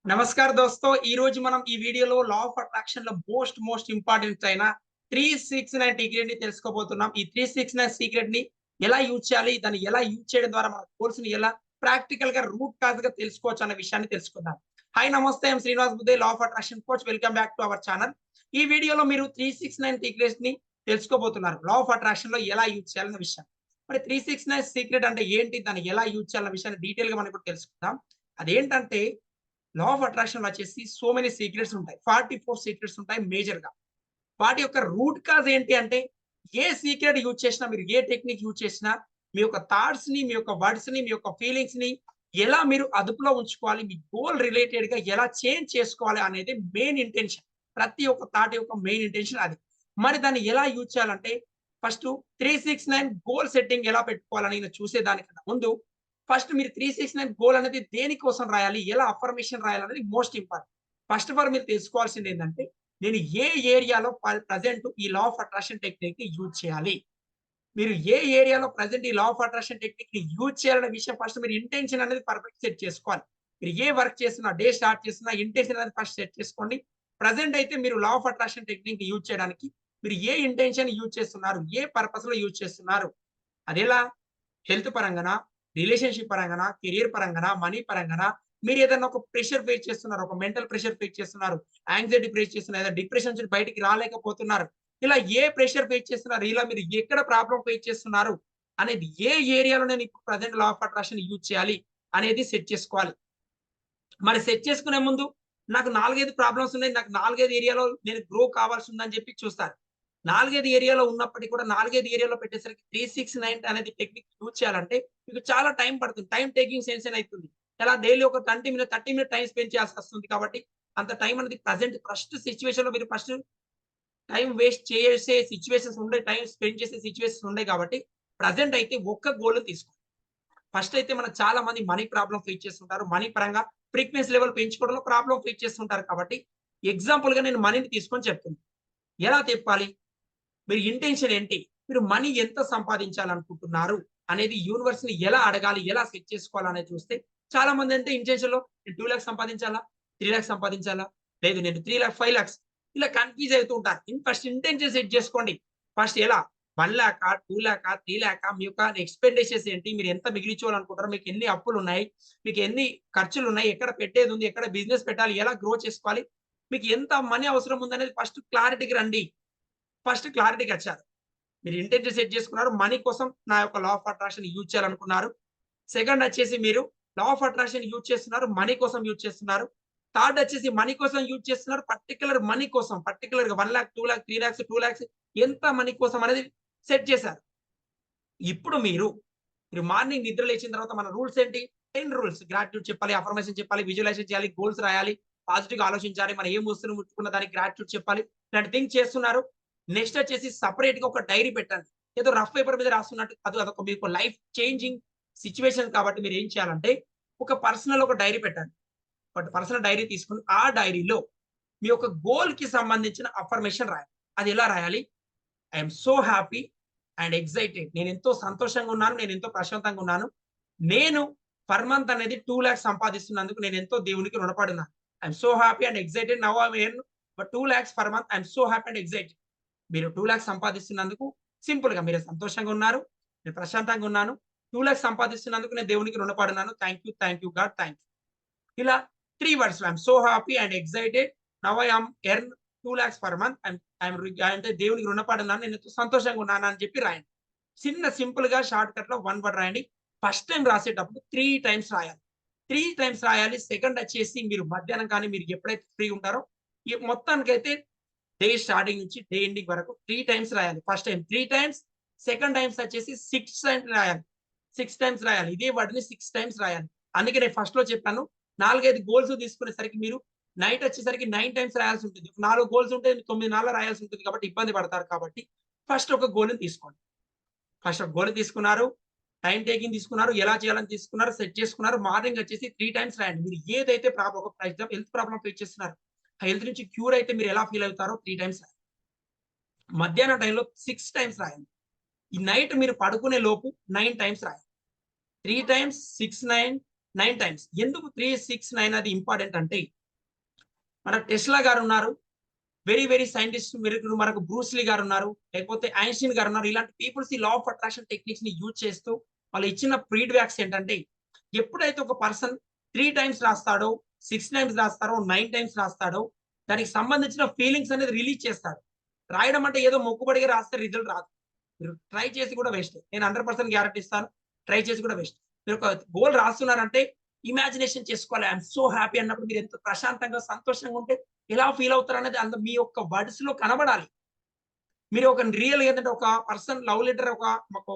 నమస్కార్ దోస్తో ఈ రోజు మనం ఈ వీడియోలో లా ఆఫ్ అట్రాక్షన్ లో మోస్ట్ ఇంపార్టెంట్ అయిన 369 సీక్రెట్ ని తెలుసుకోబోతున్నాం. ఈ 369 సీక్రెట్ ని ఎలా యూజ్ చేయాలి, దాన్ని ఎలా యూజ్ చేయడం ద్వారా మన గోల్స్ ని ఎలా ప్రాక్టికల్ గా రూట్ కాజ్ గా తెలుసుకోవచ్చు అన్న విషయాన్ని తెలుసుకుందాం. హాయ్ నమస్తే, I'm Srinivas Buddhe, law of attraction coach. Welcome back to our channel. ఈ వీడియోలో మీరు 369 సీక్రెట్స్ ని తెలుసుకోబోతున్నారు. లా ఆఫ్ అట్రాక్షన్ లో ఎలా యూజ్ చేయాలన్న విషయం. మరి 369 సీక్రెట్ అంటే ఏంటి, దాన్ని ఎలా యూజ్ చేయాలన్న విషయాన్ని డీటెయిల్ గా మనం ఇప్పుడు తెలుసుకుందాం. అదేంటంటే లా ఆఫ్ అట్రాక్షన్ వచ్చేసి సో మెనీ సీక్రెట్స్ ఉంటాయి. 44 సీక్రెట్స్ ఉంటాయి మేజర్ గా. వాటి యొక్క రూట్ కాజ్ ఏంటి అంటే, ఏ సీక్రెట్ యూజ్ చేసినా, మీరు ఏ టెక్నిక్ యూజ్ చేసినా, మీ యొక్క థాట్స్ ని, మీ యొక్క వర్డ్స్ ని, మీ యొక్క ఫీలింగ్స్ ని ఎలా మీరు అదుపులో ఉంచుకోవాలి, మీ గోల్ రిలేటెడ్ గా ఎలా చేంజ్ చేసుకోవాలి అనేది మెయిన్ ఇంటెన్షన్. ప్రతి ఒక్క థాట్ యొక్క మెయిన్ ఇంటెన్షన్ అది. మరి దాన్ని ఎలా యూజ్ చేయాలంటే, ఫస్ట్ 369 గోల్ సెట్టింగ్ ఎలా పెట్టుకోవాలని నేను చూసే దానికన్నా ముందు ఫస్ట్ మీరు 369 గోల్ అనేది దేనికోసం రాయాలి, ఎలా అఫర్మేషన్ రాయాలనేది most important. First of all మీరు తెలుసుకోవాల్సింది ఏంటంటే, నేను ఏ ఏరియాలో ప్రెజెంట్ ఈ లా ఆఫ్ అట్రాక్షన్ టెక్నిక్ ని యూజ్ చేయాలి. మీరు ఏ ఏరియాలో ప్రెజెంట్ ఈ లా ఆఫ్ అట్రాక్షన్ టెక్నిక్ ని యూజ్ చేయాలనే విషయం ఫస్ట్ మీరు ఇంటెన్షన్ అనేది పర్ఫెక్ట్ సెట్ చేసుకోవాలి. మీరు ఏ వర్క్ చేస్తున్నా, డే స్టార్ట్ చేస్తున్నా ఇంటెన్షన్ అనేది ఫస్ట్ సెట్ చేసుకోండి. ప్రెజెంట్ అయితే మీరు law of attraction technique use చేయడానికి మీరు ఏ ఇంటెన్షన్ యూజ్ చేస్తున్నారు, ఏ పర్పస్ లో యూజ్ చేస్తున్నారు. అదెలా? హెల్త్ పరంగానా, రిలేషన్‌షిప్ పరంగానా, కెరియర్ పరంగానా, మనీ పరంగానా, మీరేదన్నా ఒక ప్రెషర్ ఫేస్ చేస్తున్నారు. ఒక మెంటల్ ప్రెషర్ ఫేస్ చేస్తున్నారు. యాంక్సైటీ ఫేస్ చేస్తున్నారు. లేదా డిప్రెషన్ నుంచి బయటికి రాలేకపోతున్నారు. ఇలా ఏ ప్రెషర్ ఫేస్ చేస్తున్నారు, ఇలా మీరు ఎక్కడ ప్రాబ్లమ్ ఫేస్ చేస్తున్నారు అనేది, ఏ ఏరియాలో నేను ఇప్పుడు present law of attraction use చేయాలి అనేది సెట్ చేసుకోవాలి. మరి సెట్ చేసుకునే ముందు నాకు 4, 5 ప్రాబ్లమ్స్ ఉన్నాయి. నాకు 4, 5 ఏరియాలో నేను గ్రో కావాల్సి ఉందని చెప్పి చూస్తారు. 4, 5 ఏరియాలో ఉన్నప్పటికి కూడా 4, 5 ఏరియాలో పెట్టేసరికి 369 అనేది టెక్నిక్ యూజ్ చేయాలంటే మీకు చాలా టైం పడుతుంది. టైమ్ టేకింగ్ సెన్షన్ అయితుంది. ఎలా డైలీ ఒక 30 మినిట్ టైమ్ స్పెండ్ చేయాల్సొస్తుంది కాబట్టి అంత టైం అనేది ప్రెజెంట్ ఫస్ట్ సిట్యుయేషన్‌లో మీరు ఫస్ట్ టైమ్ వేస్ట్ చేసే సిట్యుయేషన్స్ ఉండే, టైమ్ స్పెండ్ చేసే సిట్యుయేషన్స్ ఉన్నాయి కాబట్టి ప్రెజెంట్ అయితే ఒక్క గోల్ తీసుకోండి. ఫస్ట్ అయితే మనం చాలా మంది మనీ ప్రాబ్లమ్ ఫేస్ చేస్తుంటారు. మనీ పరంగా ఫ్రీక్వెన్సీ లెవెల్ పెంచుకోవడంలో ప్రాబ్లమ్ ఫేస్ చేస్తుంటారు కాబట్టి ఎగ్జాంపుల్‌గా నేను మనీని తీసుకొని చెప్తున్నా. ఎలా తెప్పాలి? మీరు ఇంటెన్షన్ ఏంటి? మీరు మనీ ఎంత సంపాదించాలనుకుంటున్నారు అనేది యూనివర్స్‌ని ఎలా అడగాలి? ఎలా సెట్ చేసుకోవాలనేది చూస్తే చాలా మంది అంటే ఇంటెన్షన్‌లో నేను 2,00,000 సంపాదించాలా? 3,00,000 సంపాదించాలా? లేదు నేను 3,00,000, 5,00,000 ఇలా కన్‌ఫ్యూజ్ అవుతూ ఉంటారు. ఫస్ట్ ఇంటెన్షన్ సెట్ చేసుకోండి. ఫస్ట్ ఎలా? 1,00,000, 2,00,000, 3,00,000 మీ యొక్క ఎక్స్‌పెండిచర్స్ ఏంటి? మీరు ఎంత మిగిలించుకోవాలనుకుంటారు? మీకు ఎన్ని అప్పులున్నాయి? మీకు ఎన్ని ఖర్చులున్నాయి? ఎక్కడ పెట్టేదుంది? ఎక్కడ బిజినెస్ పెట్టాలి? ఎలా గ్రో చేసుకోవాలి? మీకు ఎంత మనీ అవసరం ఉందనేది ఫస్ట్ క్లారిటీకి రండి. ఫస్ట్ క్లారిటీకొచ్చారు. మీరు ఇంటెన్షన్ సెట్ చేసుకున్నారు. మనీ కోసం నా యొక్క లా ఆఫ్ అట్రాక్షన్ యూజ్ చేయాలనుకున్నారు. సెకండ్ వచ్చేసి మీరు లా ఆఫ్ అట్రాక్షన్ యూజ్ చేస్తున్నారు. మనీ కోసం యూజ్ చేస్తున్నారు. థర్డ్ వచ్చేసి మనీ కోసం యూజ్ చేస్తున్నారు. పర్టిక్యులర్ మనీ కోసం పర్టిక్యులర్‌గా 1,00,000, 2,00,000, 3,00,000, 2,00,000 ఎంత మనీ కోసం అనేది సెట్ చేశారు. ఇప్పుడు మీరు మార్నింగ్ నిద్ర లేచిన తర్వాత మన రూల్స్ ఏంటి? 10 రూల్స్. గ్రాటిట్యూడ్ చెప్పాలి, అఫర్మేషన్ చెప్పాలి, విజువలైజేషన్ చేయాలి, గోల్స్ రాయాలి, పాజిటివ్‌గా ఆలోచించాలి, మనం ఏం వస్తువుని ముట్టుకున్న దానికి గ్రాటిట్యూడ్ చెప్పాలి. ఇలాంటి థింగ్స్ చేస్తున్నారు. నెక్స్ట్ వచ్చేసి సెపరేట్‌గా ఒక డైరీ పెట్టండి. ఏదో రఫ్ పేపర్ మీద రాస్తున్నట్టు కాదు. అదొక మీకు లైఫ్ చేంజింగ్ సిట్యుయేషన్ కాబట్టి మీరేం చేయాలంటే, ఒక పర్సనల్ ఒక డైరీ పెట్టండి. ఒక పర్సనల్ డైరీ తీసుకొని, ఆ డైరీలో మీ యొక్క గోల్‌కి సంబంధించిన అఫర్మేషన్ రాయాలి. అది ఎలా రాయాలి? I am so happy and excited. నేనెంతో సంతోషంగా ఉన్నాను. నేనెంతో ప్రశాంతంగా ఉన్నాను. నేను పర్ మంత్ అనేది 2,00,000 సంపాదిస్తున్నందుకు నేనెంతో దేవునికి రుణపడి ఉన్నాను. I am so happy and excited. Now I earn 2,00,000 per month. I am so happy and excited. మీరు 2,00,000 సంపాదిస్తున్నందుకు సింపుల్‌గా మీరు సంతోషంగా ఉన్నారు. నేను ప్రశాంతంగా ఉన్నాను. 2,00,000 సంపాదిస్తున్నందుకు నేను దేవునికి రుణపడున్నాను. Thank you God. Thank you. ఇలా 3 వర్డ్స్‌లో I am so happy and excited. Now I am earn 2,00,000 per month. అంటే దేవునికి రుణపడి ఉన్నాను. నేను ఎంతో సంతోషంగా ఉన్నాను అని చెప్పి రాయండి. చిన్న సింపుల్‌గా షార్ట్‌కట్‌లో 1 వర్డ్ రాయండి. ఫస్ట్ టైమ్ రాసేటప్పుడు 3 టైమ్స్ రాయాలి. 3 టైమ్స్ రాయాలి. సెకండ్ వచ్చేసి మీరు మధ్యాహ్నం కానీ మీరు ఎప్పుడైతే ఫ్రీ ఉంటారో మొత్తానికైతే డే స్టార్టింగ్ నుంచి డే ఎండింగ్ వరకు 3 టైమ్స్ రాయాలి. First time 3 times, second times వచ్చేసి 6 టైమ్స్ రాయాలి. 6 టైమ్స్ రాయాలి. ఇదే వర్డ్‌ని 6 టైమ్స్ రాయాలి. అందుకే నేను ఫస్ట్‌లో చెప్పాను. 4, 5 గోల్స్ తీసుకునేసరికి మీరు నైట్ వచ్చేసరికి 9 టైమ్స్ రాయాల్సి ఉంటుంది. 4 గోల్స్ ఉంటే 9 నాళ్ల రాయాల్సి ఉంటుంది కాబట్టి ఇబ్బంది పడతారు కాబట్టి ఫస్ట్ ఒక గోల్‌ని తీసుకోండి. ఫస్ట్ ఒక గోల్ తీసుకున్నారు. టైమ్ టేకింగ్ తీసుకున్నారు. ఎలా చేయాలని తీసుకున్నారు. సెట్ చేసుకున్నారు. మార్నింగ్ వచ్చేసి 3 టైమ్స్ రాయండి. మీరు ఏదైతే ఒక for example health problem face చేస్తున్నారు. ఆ హెల్త్ నుంచి క్యూర్ అయితే మీరు ఎలా ఫీల్ అవుతారో 3 టైమ్స్ రాయండి. మధ్యాహ్నం టైంలో 6 టైమ్స్ రాయండి. ఈ నైట్ మీరు పడుకునే లోపు 9 టైమ్స్ రాయండి. 3 టైమ్స్ 6, 9 9 టైమ్స్. ఎందుకు 3, 6, 9 అది ఇంపార్టెంట్ అంటే మన టెస్లా గారున్నారు. వెరీ, వెరీ సైంటిస్ట్ మీరు మనకు బ్రూస్ లీ గారున్నారు. లేకపోతే ఐన్‌స్టీన్ గారున్నారు. ఇలాంటి పీపుల్స్ ఈ లా ఆఫ్ అట్రాక్షన్ టెక్నిక్స్‌ని యూజ్ చేస్తూ వాళ్ళు ఇచ్చిన ఫీడ్‌బ్యాక్స్ ఏంటంటే, ఎప్పుడైతే ఒక పర్సన్ 3 టైమ్స్ రాస్తాడో, 6 టైమ్స్ రాస్తారో, 9 టైమ్స్ రాస్తాడో, దానికి సంబంధించిన ఫీలింగ్స్ అనేది రిలీజ్ చేస్తాడు. రాయడం అంటే ఏదో మొక్కుబడిగా రాస్తే రిజల్ట్ రాదు. మీరు ట్రై చేసి కూడా వేస్టే. నేను 100% గ్యారంటీ ఇస్తాను. ట్రై చేసి కూడా వేస్ట్. మీరు ఒక గోల్ రాస్తున్నారంటే ఇమాజినేషన్ చేసుకోవాలి. ఐ యామ్ సో హ్యాపీ అన్నప్పుడు మీరు ఎంత ప్రశాంతంగా, సంతోషంగా ఉంటే ఎలా ఫీల్ అవుతారనేది మీ యొక్క వర్డ్స్‌లో కనబడాలి. మీరు ఒక రియల్‌గా ఏంటంటే ఒక పర్సన్ లవ్ లెటర్ ఒక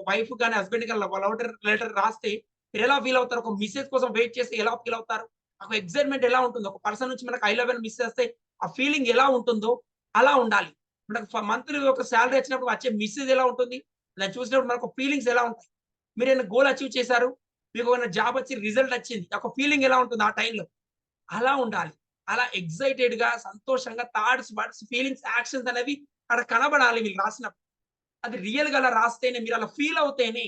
వైఫ్ గాని, హస్బాండ్ గాని లవ్ లెటర్ రాస్తే మీరెలా ఫీల్ అవుతారు? ఒక మెసేజ్ కోసం వెయిట్ చేసి ఎలా ఫీల్ అవుతారు? ఒక ఎక్సైట్‌మెంట్ ఎలా ఉంటుంది? ఒక పర్సన్ నుంచి మనకు ఐ లవ్ యూ అని మిస్ చేస్తే ఆ ఫీలింగ్ ఎలా ఉంటుందో అలా ఉండాలి. మనకు మంత్లీ ఒక సాలరీ వచ్చినప్పుడు వచ్చే మెసేజ్ ఎలా ఉంటుంది? దాన్ని చూసినప్పుడు మనకు ఫీలింగ్స్ ఎలా ఉంటాయి? మీరేమైనా గోల్ అచీవ్ చేశారు. మీకు ఏమైనా జాబ్ వచ్చి రిజల్ట్ వచ్చింది. ఒక ఫీలింగ్ ఎలా ఉంటుంది ఆ టైంలో? అలా ఉండాలి. అలా ఎక్సైటెడ్‌గా, సంతోషంగా థాట్స్, వర్డ్స్, ఫీలింగ్స్, యాక్షన్స్ అనేవి అక్కడ కనబడాలి మీరు రాసినప్పుడు. అది రియల్‌గా అలా రాస్తేనే మీరు అలా ఫీల్ అవుతేనే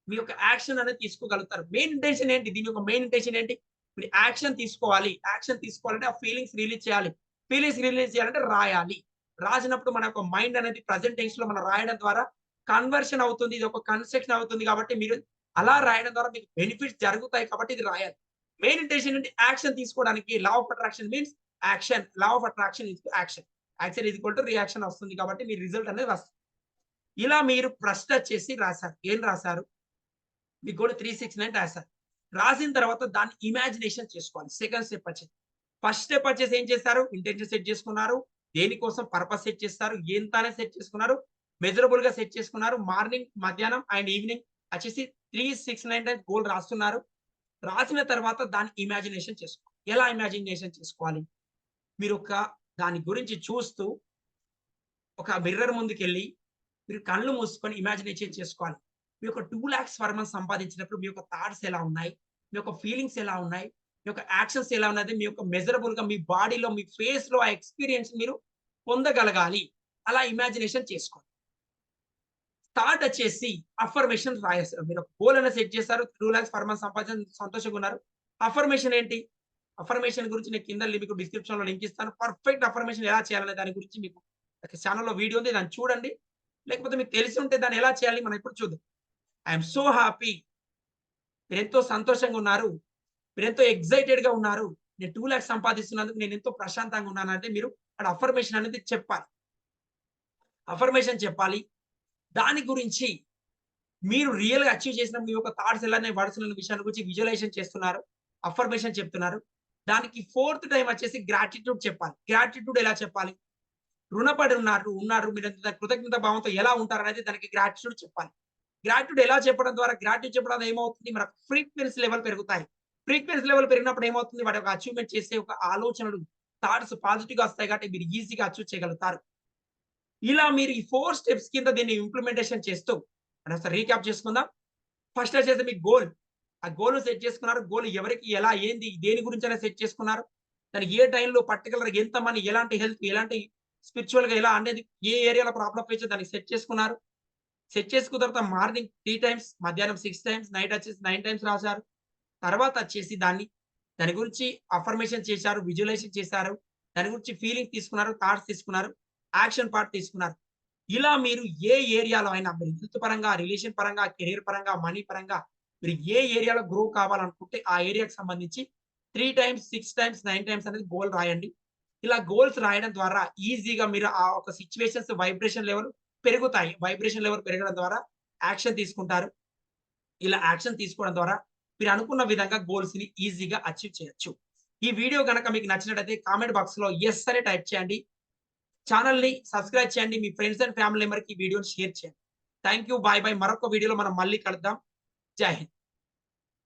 మీ యొక్క యాక్షన్ అనేది తీసుకోగలుగుతారు. మెయిన్ ఇంటెన్షన్ ఏంటి? దీని యొక్క మెయిన్ ఇంటెన్షన్ ఏంటి? మీరు యాక్షన్ తీసుకోవాలి. యాక్షన్ తీసుకోవాలంటే ఆ ఫీలింగ్స్ రిలీజ్ చేయాలి. ఫీలింగ్స్ రిలీజ్ చేయాలంటే రాయాలి. రాసినప్పుడు మన యొక్క మైండ్ అనేది ప్రెజెంట్ టెన్స్‌లో మనం రాయడం ద్వారా కన్వర్షన్ అవుతుంది. ఇది ఒక కన్స్ట్రక్షన్ అవుతుంది కాబట్టి మీరు అలా రాయడం ద్వారా మీకు బెనిఫిట్స్ జరుగుతాయి కాబట్టి ఇది రాయాలి. మెయిన్ ఇంటెన్షన్ ఏంటి? యాక్షన్ తీసుకోవడానికి లా of attraction means action. Law of attraction is action. Action is equal to reaction వస్తుంది కాబట్టి మీ రిజల్ట్ అనేది వస్తుంది. ఇలా మీరు ప్రశ్న చేసి రాసారు. ఏం రాసారు? మీకు కూడా 369 రాసారు. రాసిన తర్వాత దాన్ని ఇమాజినేషన్ చేసుకోవాలి. సెకండ్ స్టెప్ వచ్చేసి. ఫస్ట్ స్టెప్ వచ్చేసి ఏం చేశారు? ఇంటెన్షన్ సెట్ చేసుకున్నారు. దేనికోసం పర్పస్ సెట్ చేస్తారు. ఎంత అనేది సెట్ చేసుకున్నారు. మెజరబుల్‌గా సెట్ చేసుకున్నారు. మార్నింగ్, మధ్యాహ్నం అండ్ ఈవినింగ్ వచ్చేసి 369 టైమ్స్ గోల్ రాస్తున్నారు. రాసిన తర్వాత దాన్ని ఇమాజినేషన్ చేసుకోవాలి. ఎలా ఇమాజినేషన్ చేసుకోవాలి? మీరు దాని గురించి చూస్తూ ఒక మిర్రర్ ముందుకెళ్ళి మీరు కళ్ళు మూసుకొని ఇమాజినేషన్ చేసుకోవాలి. మీ యొక్క 2,00,000 పర్ మంత్ సంపాదించినప్పుడు మీ యొక్క థాట్స్ ఎలా ఉన్నాయి? మీ యొక్క ఫీలింగ్స్ ఎలా ఉన్నాయి? మీ యొక్క యాక్షన్స్ ఎలా ఉన్నది? మీ యొక్క మెజరబుల్‌గా మీ బాడీలో, మీ ఫేస్‌లో ఆ ఎక్స్‌పీరియన్స్ మీరు పొందగలగాలి. అలా ఇమాజినేషన్ చేసుకోండి. థర్డ్ వచ్చేసి అఫర్మేషన్ రాయేస్తారు. మీరు ఒక గోల్ అనేది సెట్ చేశారు. 2,00,000 పర్ మంత్ సంపాదించి సంతోషంగా ఉన్నారు. అఫర్మేషన్ ఏంటి? అఫర్మేషన్ గురించి నేను కింద మీకు డిస్క్రిప్షన్‌లో లింక్ ఇస్తాను. పర్ఫెక్ట్ అఫర్మేషన్ ఎలా చేయాలనే దాని గురించి మీకు ఛానెల్‌లో వీడియో ఉంది. దాన్ని చూడండి. లేకపోతే మీకు తెలిసి ఉంటే దాన్ని ఎలా చేయాలి మనం ఇప్పుడు చూద్దాం. I am so happy. మీరెంతో సంతోషంగా ఉన్నారు. మీరెంతో ఎక్సైటెడ్‌గా ఉన్నారు. నేను 2,00,000 సంపాదిస్తున్నందుకు నేనెంతో ప్రశాంతంగా ఉన్నానంటే మీరు అక్కడ అఫర్మేషన్ అనేది చెప్పాలి. అఫర్మేషన్ చెప్పాలి. దాని గురించి మీరు రియల్‌గా అచీవ్ చేసిన మీ యొక్క థాట్స్ ఎలానే వర్డ్స్‌లోని విషయాన్ని గురించి విజువలైజేషన్ చేస్తున్నారు. అఫర్మేషన్ చెప్తున్నారు. దానికి ఫోర్త్ టైమ్ వచ్చేసి గ్రాటిట్యూడ్ చెప్పాలి. గ్రాటిట్యూడ్ ఎలా చెప్పాలి? రుణపడి ఉన్నారు. మీరెంత కృతజ్ఞత భావంతో ఎలా ఉంటారనేది దానికి గ్రాటిట్యూడ్ చెప్పాలి. గ్రాటిట్యూడ్ ఎలా చెప్పడం ద్వారా గ్రాటిట్యూడ్ చెప్పడం వల్ల ఏమవుతుంది? మనకు ఫ్రీక్వెన్సీ లెవెల్ పెరుగుతాయి. ఫ్రీక్వెన్సీ లెవెల్ పెరిగినప్పుడు ఏమవుతుంది? వాటి యొక్క అచీవ్‌మెంట్ చేసే ఒక ఆలోచనలు, థాట్స్ పాజిటివ్‌గా వస్తాయి కాబట్టి మీరు ఈజీగా అచీవ్ చేయగలుగుతారు. ఇలా మీరు ఈ 4 స్టెప్స్ కింద దీన్ని ఇంప్లిమెంటేషన్ చేస్తూ మనం ఒకసారి రీక్యాప్ చేసుకుందాం. ఫస్ట్ వచ్చేసి మీ గోల్. ఆ గోల్ సెట్ చేసుకున్నారు. గోల్ ఎవరికి, ఎలా, ఏంది, దేని గురించైనా సెట్ చేసుకున్నారు. దానికి ఏ టైంలో పర్టిక్యులర్‌గా ఎంత మనీ, ఎలాంటి హెల్త్, ఎలాంటి స్పిరిచ్యువల్‌గా ఎలా అనేది ఏ ఏరియాలో ప్రాబ్లమ్ ఫేస్ దానికి సెట్ చేసుకున్నారు. సెట్ చేసుకున్న తర్వాత మార్నింగ్ 3 టైమ్స్, మధ్యాహ్నం 6 టైమ్స్, నైట్ వచ్చేసి 9 టైమ్స్ రాసారు. తర్వాత వచ్చేసి దాని గురించి అఫర్మేషన్ చేశారు. విజువలైజేషన్ చేశారు. దాని గురించి ఫీలింగ్ తీసుకున్నారు. థాట్స్ తీసుకున్నారు. యాక్షన్ పార్ట్ తీసుకున్నారు. ఇలా మీరు ఏ ఏరియాలో అయినా మీరు హెల్త్ పరంగా, రిలేషన్ పరంగా, కెరియర్ పరంగా, మనీ పరంగా మీరు ఏ ఏరియాలో గ్రో కావాలనుకుంటే ఆ ఏరియాకి సంబంధించి 3 టైమ్స్, 6 టైమ్స్, 9 టైమ్స్ అనేది గోల్ రాయండి. ఇలా గోల్స్ రాయడం ద్వారా ఈజీగా మీరు ఆ ఒక సిట్యుయేషన్స్ వైబ్రేషన్ లెవెల్ పెరుగుతాయి. వైబ్రేషన్ లెవెల్ పెరగడం ద్వారా యాక్షన్ తీసుకుంటారు. ఇలా యాక్షన్ తీసుకోవడం ద్వారా మీరు అనుకున్న విధంగా గోల్స్‌ని ఈజీగా అచీవ్ చేయొచ్చు. ఈ వీడియో గనక మీకు నచ్చినట్టయితే కామెంట్ బాక్స్‌లో యెస్ అని టైప్ చేయండి. ఛానెల్‌ని సబ్స్క్రైబ్ చేయండి. మీ ఫ్రెండ్స్ అండ్ ఫ్యామిలీ మెంబర్‌కి ఈ వీడియోని షేర్ చేయండి. Thank you. Bye bye. మరొక వీడియోలో మనం మళ్ళీ కలుద్దాం. జై హింద్.